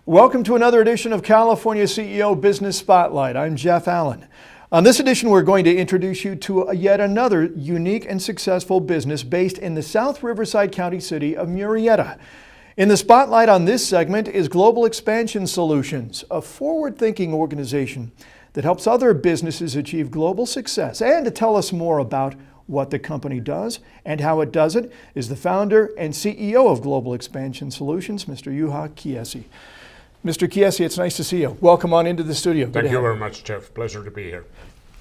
Welcome to another edition of California CEO Business Spotlight. I'm Jeff Allen. On this edition, we're going to introduce you to yet another unique and successful business based in the South Riverside County city of Murrieta. In the spotlight on this segment is Global Expansion Solutions, a forward-thinking organization that helps other businesses achieve global success. And to tell us more about what the company does and how it does it is the founder and CEO of Global Expansion Solutions, Mr. Juha Kiesi. Mr. Kiesi, it's nice to see you. Welcome on into the studio. Thank you very much, Jeff. Pleasure to be here.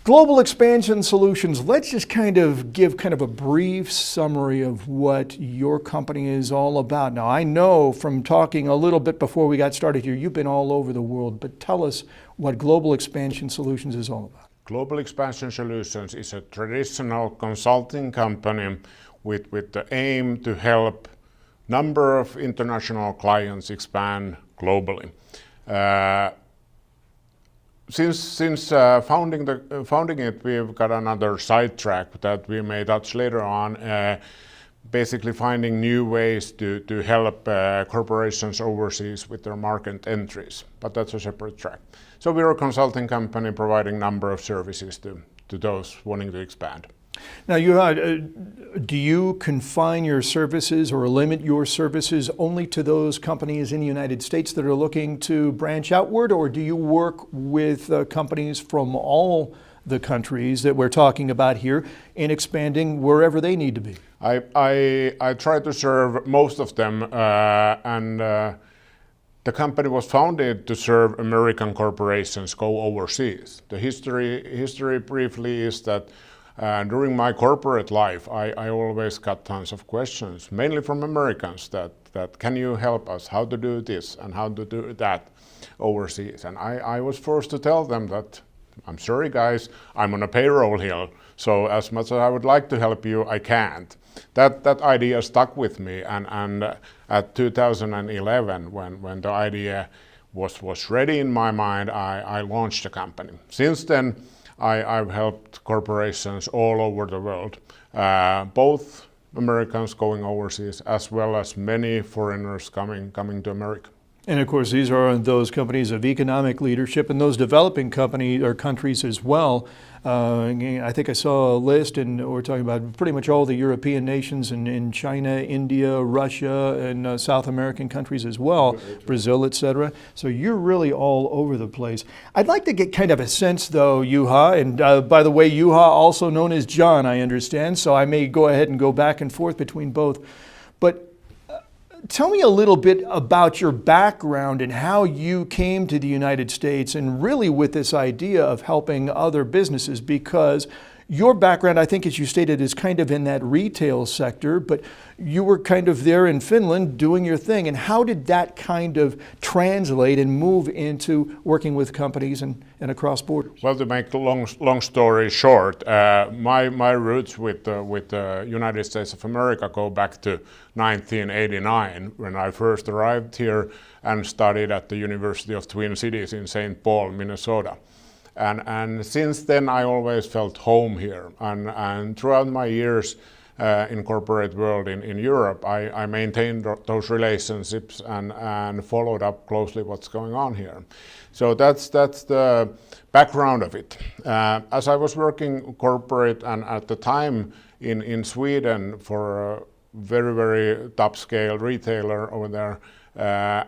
Global Expansion Solutions, let's just give a brief summary of what your company is all about. Now, I know from talking a little bit before we got started here, you've been all over the world, but tell us what Global Expansion Solutions is all about. Global Expansion Solutions is a traditional consulting company with the aim to help number of international clients expand globally. Since founding it, we've got another sidetrack that we may touch later on, basically finding new ways to help corporations overseas with their market entries, but that's a separate track. So we're a consulting company providing a number of services to those wanting to expand. Now, do you confine your services or limit your services only to those companies in the United States that are looking to branch outward, or do you work with companies from all the countries that we're talking about here in expanding wherever they need to be? I try to serve most of them, and the company was founded to serve American corporations go overseas. The history briefly is that during my corporate life, I always got tons of questions, mainly from Americans, that can you help us, how to do this and how to do that overseas. And I was forced to tell them that, I'm sorry guys, I'm on a payroll here, so as much as I would like to help you, I can't. That idea stuck with me, and at 2011, when the idea was ready in my mind, I launched the company. Since then, I've helped corporations all over the world, both Americans going overseas as well as many foreigners coming to America. And of course, these are those companies of economic leadership and those developing companies or countries as well. I think I saw a list, and we're talking about pretty much all the European nations and China, India, Russia, and South American countries as well, Brazil, etc. So you're really all over the place. I'd like to get kind of a sense, though, Juha, and by the way, Juha, also known as John, I understand, so I may go ahead and go back and forth between both. But tell me a little bit about your background and how you came to the United States and really with this idea of helping other businesses, because your background, I think as you stated, is kind of in that retail sector, but you were kind of there in Finland doing your thing. And how did that kind of translate and move into working with companies and across borders? Well, to make a long story short, my roots with the United States of America go back to 1989, when I first arrived here and studied at the University of Twin Cities in St. Paul, Minnesota. And since then, I always felt home here. And throughout my years in corporate world in Europe, I maintained those relationships and followed up closely what's going on here. So that's the background of it. As I was working corporate and at the time in Sweden for a very, very top scale retailer over there,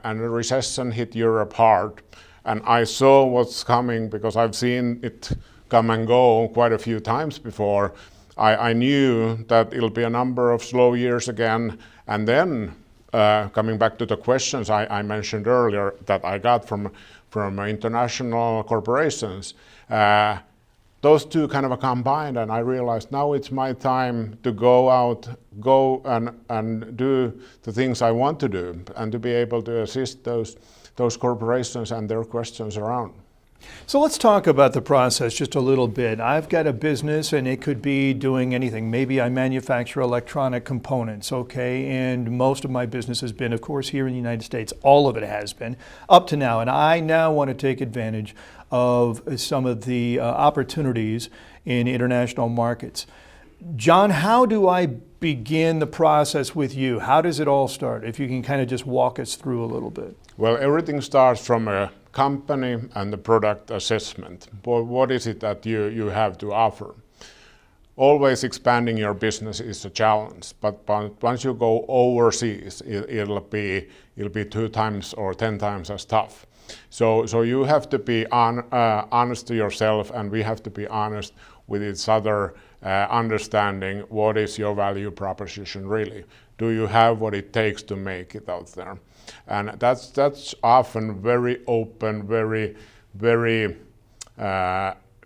and the recession hit Europe hard. And I saw what's coming because I've seen it come and go quite a few times before. I knew that it'll be a number of slow years again. And then coming back to the questions I mentioned earlier that I got from international corporations, those two kind of combined, and I realized now it's my time to go and do the things I want to do and to be able to assist those corporations and their questions around. So let's talk about the process just a little bit. I've got a business and it could be doing anything. Maybe I manufacture electronic components, okay? And most of my business has been, of course, here in the United States. All of it has been up to now. And I now want to take advantage of some of the opportunities in international markets. John, how do I begin the process with you? How does it all start? If you can kind of just walk us through a little bit. Well, everything starts from a company and the product assessment. What is it that you have to offer? Always expanding your business is a challenge, but once you go overseas, it'll be 2 times or 10 times as tough. So you have to be honest to yourself, and we have to be honest with each other, understanding what is your value proposition really. Do you have what it takes to make it out there? And that's often very open, very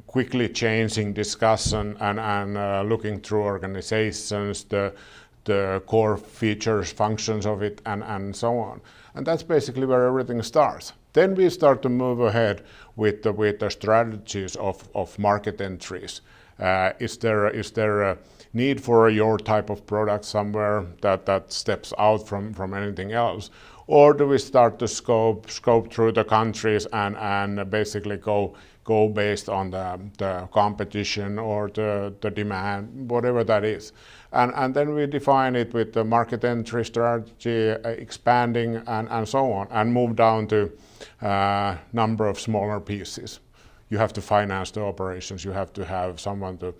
quickly changing discussion and looking through organizations, the core features, functions of it, and so on. And that's basically where everything starts. Then we start to move ahead with the strategies of market entries. Is there a need for your type of product somewhere that steps out from anything else? Or do we start to scope through the countries and basically go based on the competition or the demand, whatever that is. And then we define it with the market entry strategy, expanding and so on, and move down to number of smaller pieces. You have to finance the operations, you have to have someone to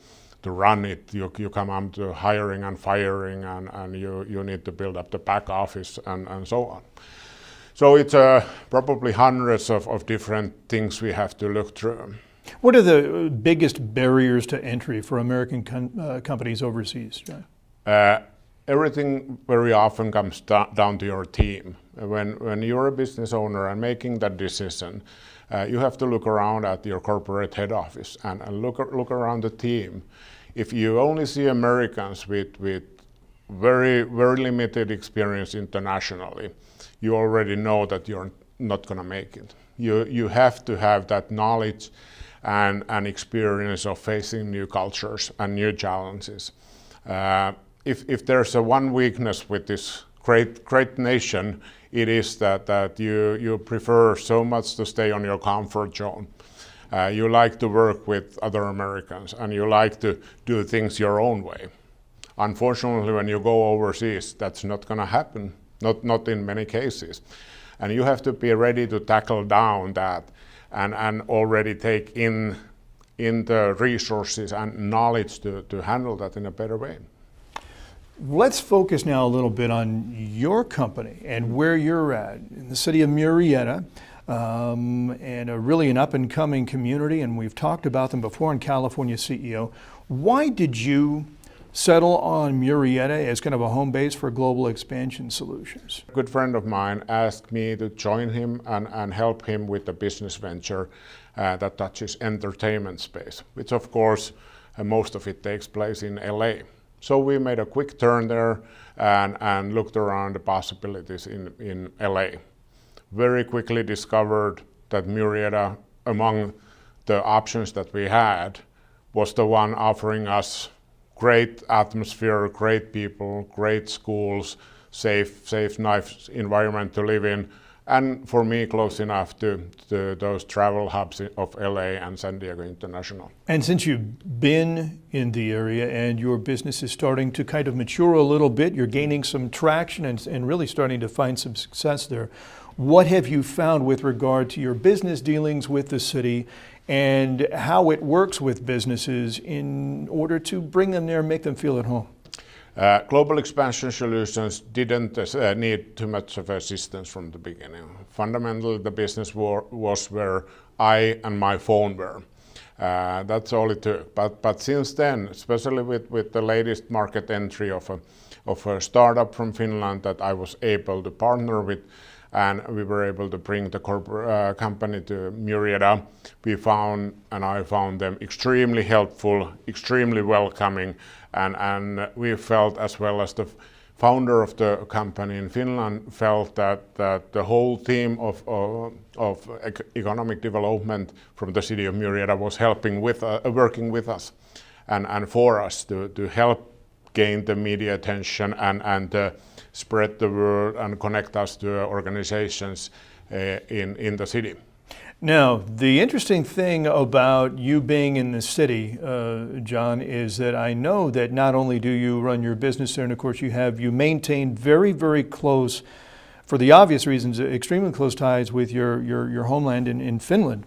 run it, you come up to hiring and firing, and you need to build up the back office and so on. So it's probably hundreds of different things we have to look through. What are the biggest barriers to entry for American companies overseas, John? Everything very often comes down to your team. When you're a business owner and making that decision, you have to look around at your corporate head office and look around the team. If you only see Americans with very limited experience internationally, you already know that you're not going to make it. You have to have that knowledge and experience of facing new cultures and new challenges. If there's one weakness with this great nation, it is that you prefer so much to stay on your comfort zone. You like to work with other Americans and you like to do things your own way. Unfortunately, when you go overseas, that's not going to happen. Not in many cases. And you have to be ready to tackle down that and already take in the resources and knowledge to handle that in a better way. Let's focus now a little bit on your company and where you're at in the city of Murrieta, and really an up-and-coming community, and we've talked about them before in California CEO. Why did you settle on Murrieta as kind of a home base for global expansion solutions? A good friend of mine asked me to join him and help him with the business venture that touches entertainment space, which of course most of it takes place in LA. So we made a quick turn there and looked around the possibilities in LA. Very quickly discovered that Murrieta, among the options that we had, was the one offering us great atmosphere, great people, great schools, safe, nice environment to live in, and for me, close enough to those travel hubs of LA and San Diego International. And since you've been in the area and your business is starting to kind of mature a little bit, you're gaining some traction and really starting to find some success there. What have you found with regard to your business dealings with the city and how it works with businesses in order to bring them there and make them feel at home? Global expansion solutions didn't need too much of assistance from the beginning. Fundamentally, the business was where I and my phone were. That's all it took. But since then, especially with the latest market entry of a startup from Finland that I was able to partner with, and we were able to bring the company to Murrieta, I found them extremely helpful, extremely welcoming, and we felt, as well as the founder of the company in Finland, felt that the whole team of economic development from the city of Murrieta was working with us and for us to help gain the media attention and spread the word and connect us to organizations in the city. Now, the interesting thing about you being in the city, John, is that I know that not only do you run your business there, and of course you maintain very, very close, for the obvious reasons, extremely close ties with your homeland in Finland.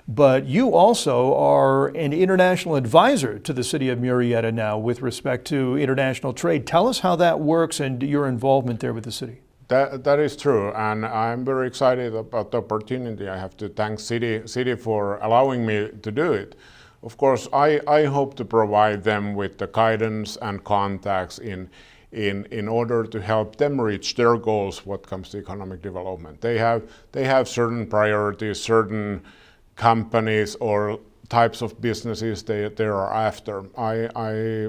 But you also are an international advisor to the city of Murrieta now with respect to international trade. Tell us how that works and your involvement there with the city. That is true, and I'm very excited about the opportunity. I have to thank city for allowing me to do it. Of course, I hope to provide them with the guidance and contacts in order to help them reach their goals what comes to economic development. They have certain priorities, certain companies or types of businesses they are after. I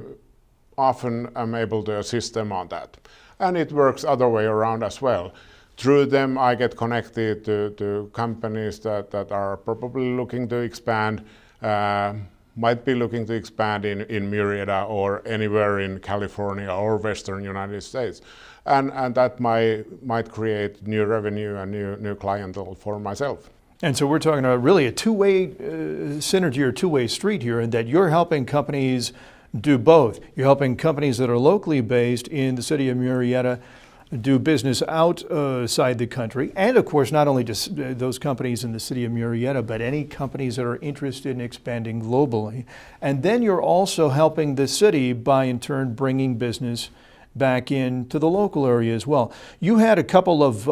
often am able to assist them on that. And it works other way around as well. Through them, I get connected to companies that are probably looking to expand, might be looking to expand in Murrieta or anywhere in California or Western United States. And that might create new revenue and new clientele for myself. And so we're talking about really a two-way synergy or two-way street here, in that you're helping companies do both. You're helping companies that are locally based in the city of Murrieta do business outside the country. And of course, not only just those companies in the city of Murrieta, but any companies that are interested in expanding globally. And then you're also helping the city by in turn bringing business back into the local area as well. You had a couple of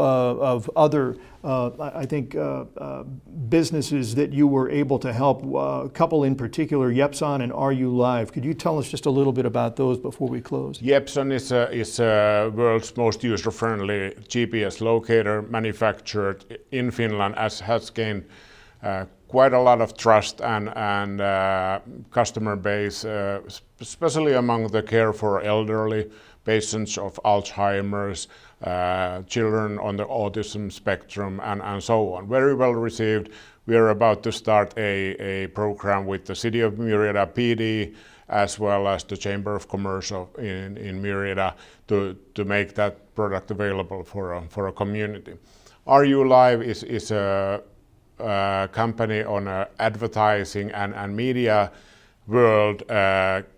other, I think, businesses that you were able to help, a couple in particular, Yepson and Are You Live. Could you tell us just a little bit about those before we close? Yepson is world's most user-friendly GPS locator manufactured in Finland, has gained quite a lot of trust and customer base, especially among the care for elderly patients of Alzheimer's, children on the autism spectrum, and so on. Very well received. We are about to start a program with the City of Murrieta PD, as well as the Chamber of Commerce in Murrieta, to make that product available for a community. Are You Live is a company on advertising and media world,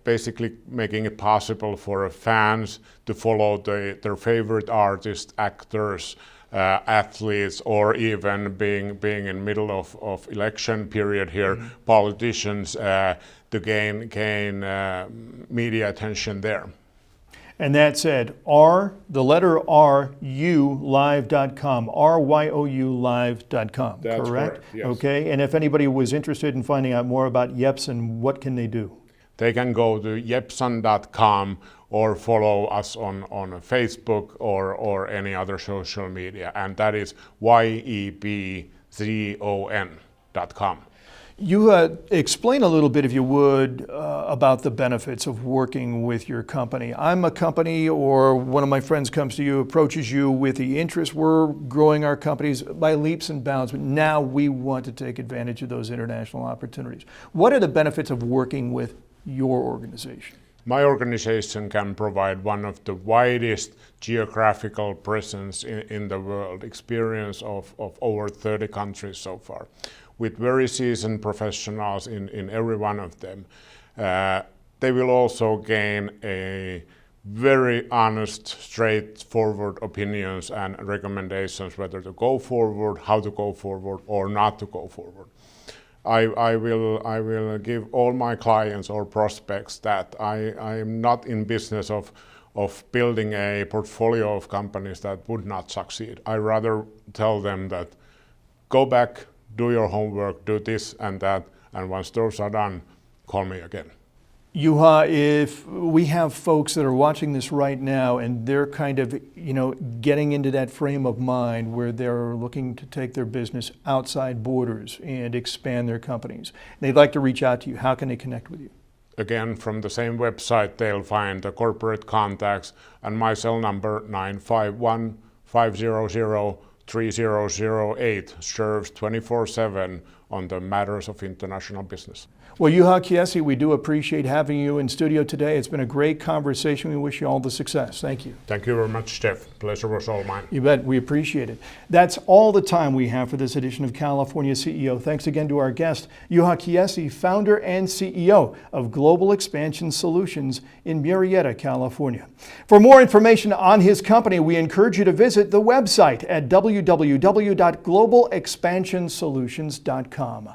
basically making it possible for fans to follow their favorite artists, actors, athletes, or even being in middle of election period here, politicians, to gain media attention there. And that's at the letter R, U, live.com, RYOU live.com, That's correct, yes. Okay, and if anybody was interested in finding out more about Yepson, what can they do? They can go to yepson.com or follow us on Facebook or any other social media, and that is YEPZON.com. You explain a little bit, if you would, about the benefits of working with your company. I'm a company, or one of my friends comes to you, approaches you with the interest. We're growing our companies by leaps and bounds, but now we want to take advantage of those international opportunities. What are the benefits of working with your organization? My organization can provide one of the widest geographical presence in the world, experience of over 30 countries so far, with very seasoned professionals in every one of them. They will also gain a very honest, straightforward opinions and recommendations whether to go forward, how to go forward, or not to go forward. I will give all my clients or prospects that I am not in business of building a portfolio of companies that would not succeed. I rather tell them that go back, do your homework, do this and that, and once those are done, call me again. Juha, if we have folks that are watching this right now and they're kind of, getting into that frame of mind where they're looking to take their business outside borders and expand their companies, they'd like to reach out to you, how can they connect with you? Again, from the same website, they'll find the corporate contacts and my cell number 951-500-3008 serves 24/7 on the matters of international business. Well, Juha, Kiesi, we do appreciate having you in studio today. It's been a great conversation. We wish you all the success. Thank you. Thank you very much, Jeff. Pleasure was all mine. You bet. We appreciate it. That's all the time we have for this edition of California CEO. Thanks again to our guest, Juha Kiesi, founder and CEO of Global Expansion Solutions in Murrieta, California. For more information on his company, we encourage you to visit the website at www.globalexpansionsolutions.com.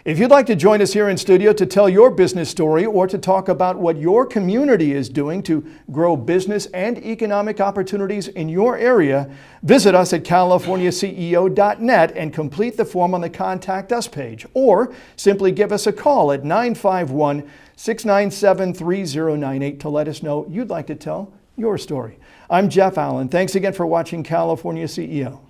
If you'd like to join us here in studio to tell your business story or to talk about what your community is doing to grow business and economic opportunities in your area, visit us at californiaceo.net and complete the form on the Contact Us page, or simply give us a call at 951-697-3098 to let us know you'd like to tell your story. I'm Jeff Allen. Thanks again for watching California CEO.